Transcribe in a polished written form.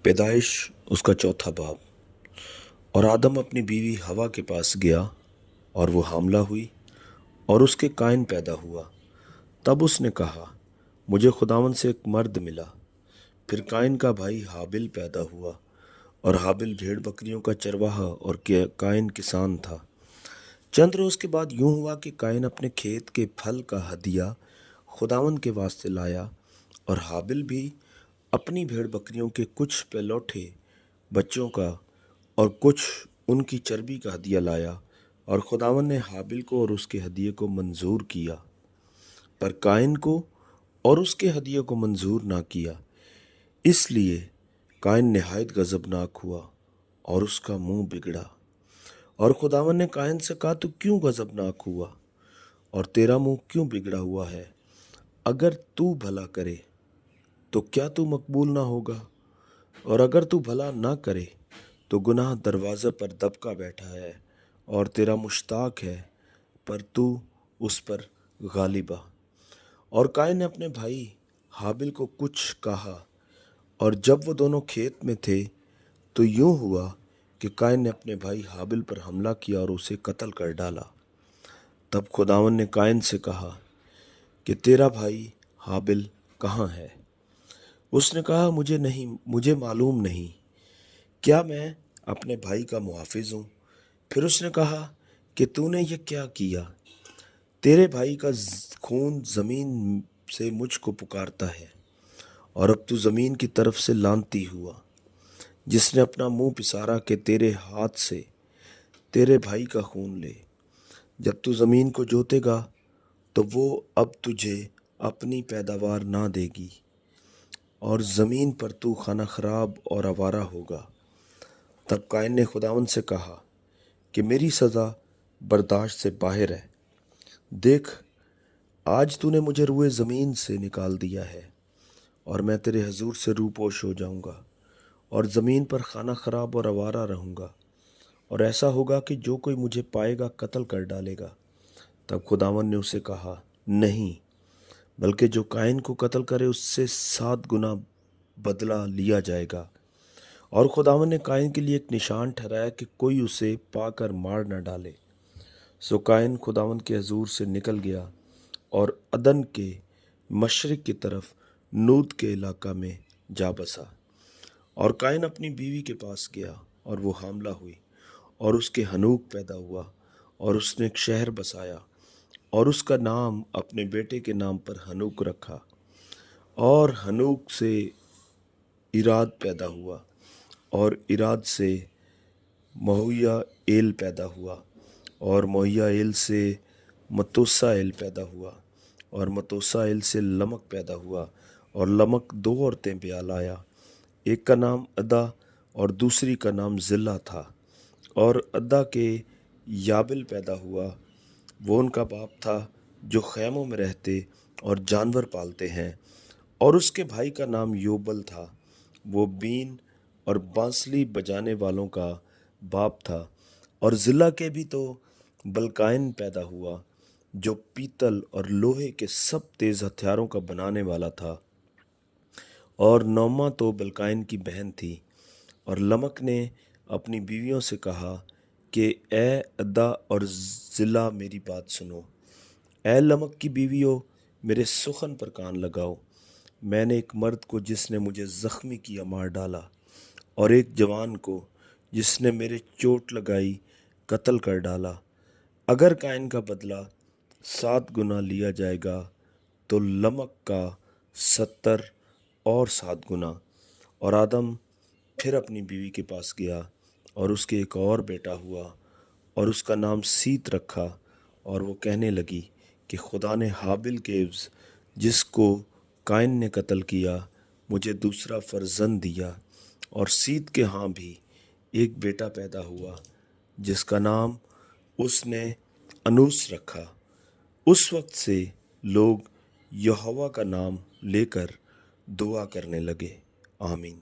پیدائش اس کا چوتھا باب۔ اور آدم اپنی بیوی ہوا کے پاس گیا اور وہ حاملہ ہوئی اور اس کے قائن پیدا ہوا۔ تب اس نے کہا مجھے خداوند سے ایک مرد ملا۔ پھر قائن کا بھائی حابل پیدا ہوا، اور حابل بھیڑ بکریوں کا چرواہا اور قائن کسان تھا۔ چند روز کے بعد یوں ہوا کہ قائن اپنے کھیت کے پھل کا ہدیہ خداوند کے واسطے لایا، اور حابل بھی اپنی بھیڑ بکریوں کے کچھ پلوٹھے بچوں کا اور کچھ ان کی چربی کا ہدیہ لایا، اور خداوند نے حابل کو اور اس کے ہدیے کو منظور کیا، پر قائن کو اور اس کے ہدیے کو منظور نہ کیا۔ اس لیے قائن نہایت غضبناک ہوا اور اس کا منہ بگڑا۔ اور خداوند نے قائن سے کہا تو کیوں غضبناک ہوا اور تیرا منہ کیوں بگڑا ہوا ہے؟ اگر تو بھلا کرے تو کیا تو مقبول نہ ہوگا، اور اگر تو بھلا نہ کرے تو گناہ دروازے پر دبکا بیٹھا ہے اور تیرا مشتاق ہے، پر تو اس پر غالب آ۔ اور قائن نے اپنے بھائی حابل کو کچھ کہا، اور جب وہ دونوں کھیت میں تھے تو یوں ہوا کہ قائن نے اپنے بھائی حابل پر حملہ کیا اور اسے قتل کر ڈالا۔ تب خداوند نے قائن سے کہا کہ تیرا بھائی حابل کہاں ہے؟ اس نے کہا مجھے معلوم نہیں، کیا میں اپنے بھائی کا محافظ ہوں؟ پھر اس نے کہا کہ تو نے یہ کیا کیا؟ تیرے بھائی کا خون زمین سے مجھ کو پکارتا ہے، اور اب تو زمین کی طرف سے لعنتی ہوا، جس نے اپنا منہ پسارا کہ تیرے ہاتھ سے تیرے بھائی کا خون لے۔ جب تو زمین کو جوتے گا تو وہ اب تجھے اپنی پیداوار نہ دے گی، اور زمین پر تو خانہ خراب اور آوارہ ہوگا۔ تب قائن نے خداوند سے کہا کہ میری سزا برداشت سے باہر ہے۔ دیکھ، آج تو نے مجھے روئے زمین سے نکال دیا ہے، اور میں تیرے حضور سے روپوش ہو جاؤں گا، اور زمین پر خانہ خراب اور آوارہ رہوں گا، اور ایسا ہوگا کہ جو کوئی مجھے پائے گا قتل کر ڈالے گا۔ تب خداوند نے اسے کہا نہیں، بلکہ جو قائن کو قتل کرے اس سے 7 گنا بدلہ لیا جائے گا۔ اور خداوند نے قائن کے لیے ایک نشان ٹھہرایا کہ کوئی اسے پا کر مار نہ ڈالے۔ سو قائن خداوند کے حضور سے نکل گیا اور عدن کے مشرق کی طرف نود کے علاقہ میں جا بسا۔ اور قائن اپنی بیوی کے پاس گیا، اور وہ حاملہ ہوئی، اور اس کے حنوک پیدا ہوا، اور اس نے ایک شہر بسایا، اور اس کا نام اپنے بیٹے کے نام پر حنوک رکھا۔ اور حنوک سے اراد پیدا ہوا، اور اراد سے مہویا ایل پیدا ہوا، اور مہویا ایل سے متوسا ایل پیدا ہوا، اور متوسا ایل سے لمک پیدا ہوا، اور لمک 2 عورتیں بیال آیا، ایک کا نام عدا اور دوسری کا نام زلہ تھا۔ اور عدا کے یابل پیدا ہوا، وہ ان کا باپ تھا جو خیموں میں رہتے اور جانور پالتے ہیں، اور اس کے بھائی کا نام یوبل تھا، وہ بین اور بانسلی بجانے والوں کا باپ تھا۔ اور زلہ کے بھی تو بلقائن پیدا ہوا، جو پیتل اور لوہے کے سب تیز ہتھیاروں کا بنانے والا تھا۔ اور نعما تو بلقائن کی بہن تھی۔ اور لمک نے اپنی بیویوں سے کہا کہ اے عدا اور زلہ میری بات سنو۔ اے لمک کی بیویوں، میرے سخن پر کان لگاؤ۔ میں نے ایک مرد کو جس نے مجھے زخمی کیا مار ڈالا، اور ایک جوان کو جس نے میرے چوٹ لگائی قتل کر ڈالا۔ اگر قائن کا بدلہ 7 گنا لیا جائے گا تو لمک کا 70 اور 7 گنا۔ اور آدم پھر اپنی بیوی کے پاس گیا، اور اس کے ایک اور بیٹا ہوا، اور اس کا نام سیت رکھا۔ اور وہ کہنے لگی کہ خدا نے حابل کے عوض جس کو قائن نے قتل کیا مجھے دوسرا فرزند دیا۔ اور سیت کے ہاں بھی ایک بیٹا پیدا ہوا جس کا نام اس نے انوس رکھا۔ اس وقت سے لوگ یہوہ کا نام لے کر دعا کرنے لگے۔ آمین۔